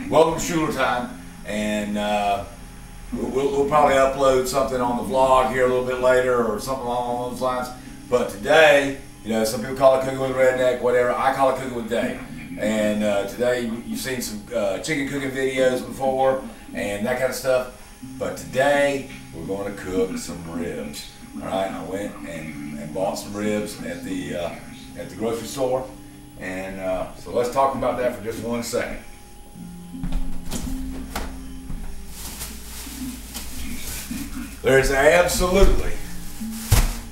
Welcome to Shulertime, and we'll probably upload something on the vlog here a little bit later or something along those lines. But today, you know, some people call it cooking with redneck, whatever. I call it cooking with Dave. And today, you've seen some chicken cooking videos before and that kind of stuff. But today, we're going to cook some ribs. All right, I went and bought some ribs at the grocery store. And so let's talk about that for just 1 second. There's absolutely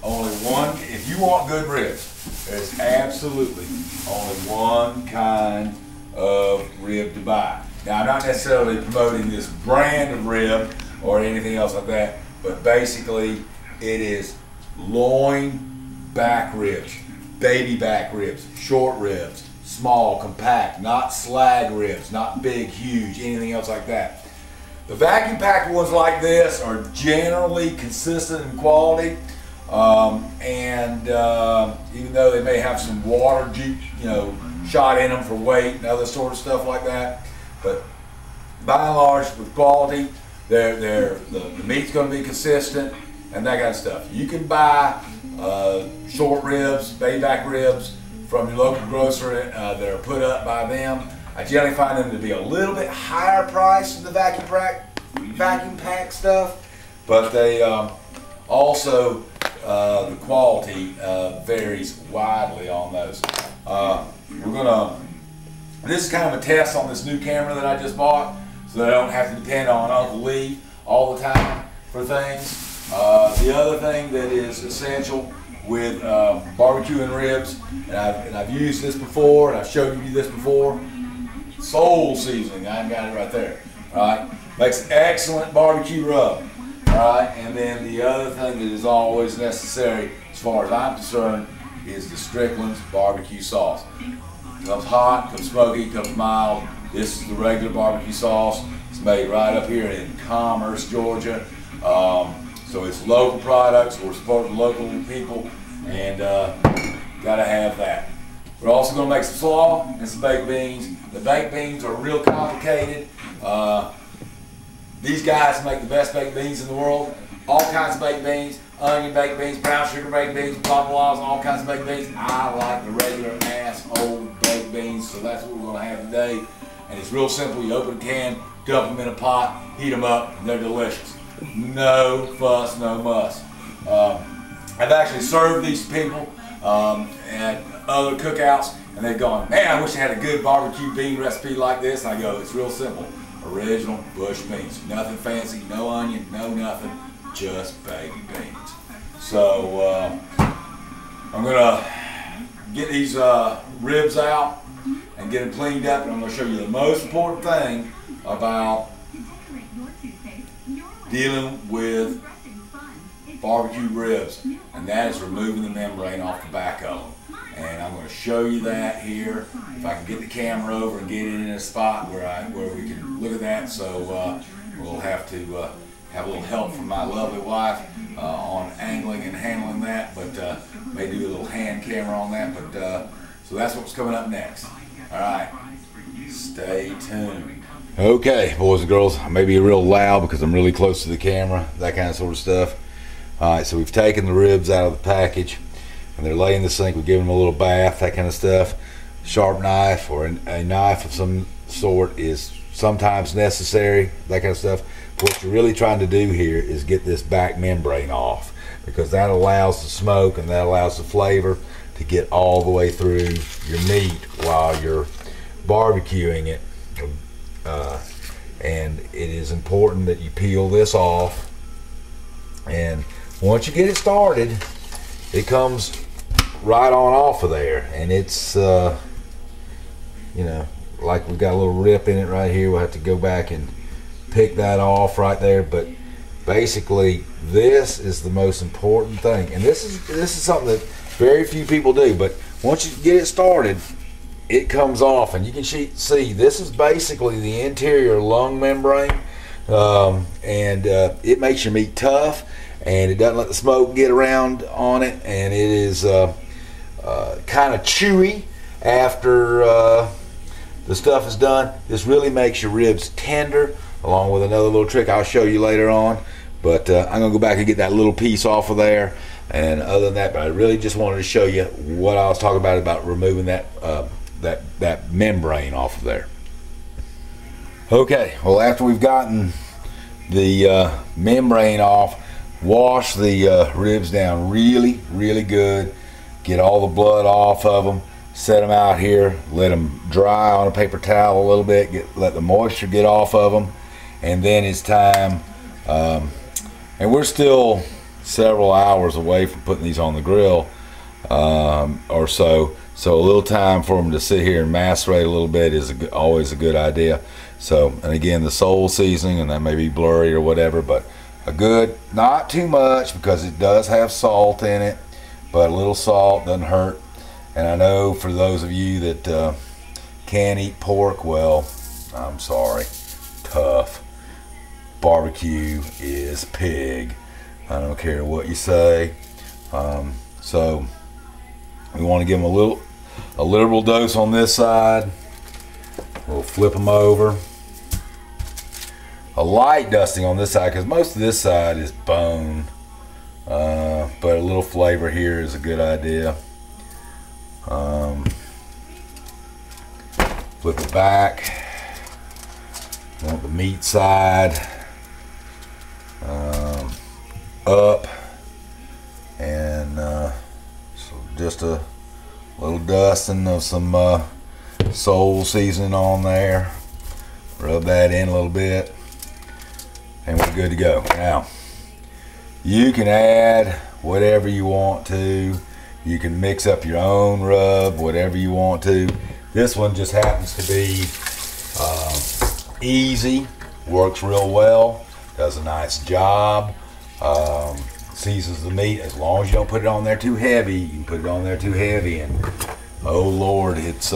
only one, if you want good ribs, there's absolutely only one kind of rib to buy. Now, I'm not necessarily promoting this brand of rib or anything else like that, but basically it is loin back ribs, baby back ribs, short ribs, small, compact, not slag ribs, not big, huge, anything else like that. The vacuum packed ones like this are generally consistent in quality, and even though they may have some water, shot in them for weight and other sort of stuff like that, but by and large, with quality, the meat's going to be consistent and that kind of stuff. You can buy short ribs, baby back ribs from your local grocer that are put up by them. I generally find them to be a little bit higher price than the vacuum pack stuff, but they also the quality varies widely on those. This is kind of a test on this new camera that I just bought, so that I don't have to depend on Uncle Lee all the time for things. The other thing that is essential with barbecuing ribs, and I've used this before, and I've showed you this before, soul seasoning. I've got it right there. All right, makes an excellent barbecue rub. All right, and then the other thing that is always necessary, as far as I'm concerned, is the Strickland's barbecue sauce. Comes hot, comes smoky, comes mild. This is the regular barbecue sauce. It's made right up here in Commerce, Georgia. So it's local products. We're supporting local people, and gotta have that. We're also going to make some slaw and some baked beans. The baked beans are real complicated. These guys make the best baked beans in the world. All kinds of baked beans, onion baked beans, brown sugar baked beans, blah blah blah, all kinds of baked beans. I like the regular ass old baked beans, so that's what we're going to have today. And it's real simple. You open a can, dump them in a pot, heat them up, and they're delicious. No fuss, no muss. I've actually served these people at other cookouts, and they've gone, man, I wish I had a good barbecue bean recipe like this. And I go, it's real simple. Original bush beans. Nothing fancy, no onion, no nothing, just baked beans. So I'm going to get these ribs out and get them cleaned up, and I'm going to show you the most important thing about dealing with barbecue ribs, and that is removing the membrane off the back of them. And I'm going to show you that here. If I can get the camera over and get it in a spot where we can look at that. So we'll have to have a little help from my lovely wife on angling and handling that, but may do a little hand camera on that. But so that's what's coming up next. All right, stay tuned. Okay, boys and girls, I may be real loud because I'm really close to the camera, that kind of sort of stuff. All right, so we've taken the ribs out of the package, and they're laying in the sink. We've given them a little bath, that kind of stuff. Sharp knife or a knife of some sort is sometimes necessary, that kind of stuff. But what you're really trying to do here is get this back membrane off, because that allows the smoke and that allows the flavor to get all the way through your meat while you're barbecuing it. And it is important that you peel this off, and once you get it started, it comes right on off of there, and it's like we've got a little rip in it right here. We'll have to go back and pick that off right there, but basically this is the most important thing, and this is something that very few people do, but once you get it started, it comes off, and you can see this is basically the interior lung membrane, and it makes your meat tough, and it doesn't let the smoke get around on it, and it is kind of chewy after the stuff is done, this really makes your ribs tender, along with another little trick I'll show you later on. But I'm gonna go back and get that little piece off of there. And other than that, but I really just wanted to show you what I was talking about removing that that membrane off of there. Okay, well, after we've gotten the membrane off, wash the ribs down really good, get all the blood off of them, set them out here, let them dry on a paper towel a little bit, let the moisture get off of them, and then it's time, and we're still several hours away from putting these on the grill or so a little time for them to sit here and macerate a little bit is always a good idea. So, and again, the sole seasoning, and that may be blurry or whatever, but a good, not too much, because it does have salt in it, but a little salt doesn't hurt. And I know for those of you that can't eat pork, well, I'm sorry, tough. Barbecue is pig. I don't care what you say. So we want to give them a liberal dose on this side. We'll flip them over. A light dusting on this side, because most of this side is bone, but a little flavor here is a good idea. Flip it back. Want the meat side up, and so just a little dusting of some sole seasoning on there. Rub that in a little bit, and we're good to go. Now, you can add whatever you want to. You can mix up your own rub, whatever you want to. This one just happens to be easy, works real well, does a nice job, seasons the meat. As long as you don't put it on there too heavy. You can put it on there too heavy, and oh Lord, it's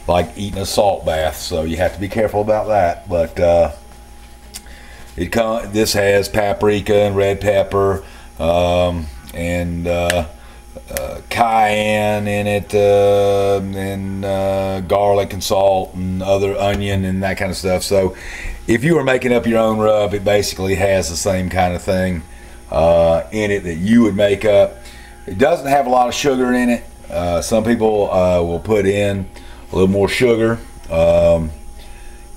like eating a salt bath, so you have to be careful about that. But this has paprika and red pepper and cayenne in it, and garlic and salt and other onion and that kind of stuff. So if you were making up your own rub, it basically has the same kind of thing in it that you would make up. It doesn't have a lot of sugar in it. Some people will put in a little more sugar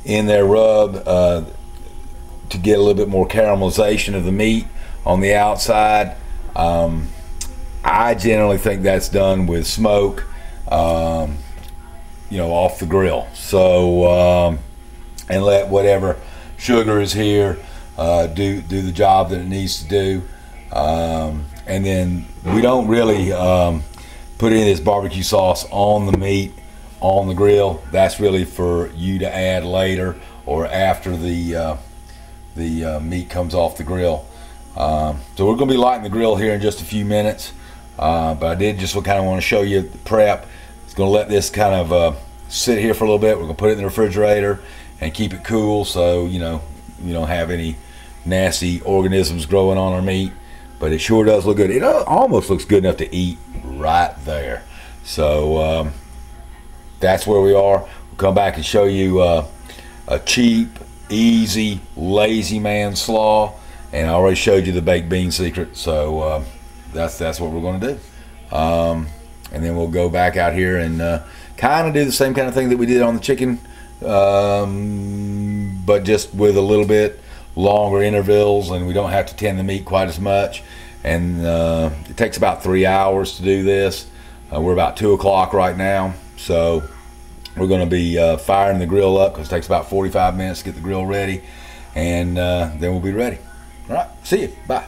in their rub to get a little bit more caramelization of the meat on the outside. I generally think that's done with smoke, you know, off the grill. So and let whatever sugar is here do the job that it needs to do. And then we don't really put any of this barbecue sauce on the meat on the grill. That's really for you to add later or after the meat comes off the grill. So we're going to be lighting the grill here in just a few minutes. But I did just kind of want to show you the prep. It's going to let this kind of sit here for a little bit. We're going to put it in the refrigerator and keep it cool, so you know you don't have any nasty organisms growing on our meat. But it sure does look good. It almost looks good enough to eat right there. So that's where we are. We'll come back and show you a cheap, easy, lazy man slaw. And I already showed you the baked bean secret. So that's what we're going to do. And then we'll go back out here and kind of do the same kind of thing that we did on the chicken, but just with a little bit longer intervals, and we don't have to tend the meat quite as much. And it takes about 3 hours to do this. We're about 2 o'clock right now, so we're going to be firing the grill up, because it takes about 45 minutes to get the grill ready, and then we'll be ready. All right, see you. Bye.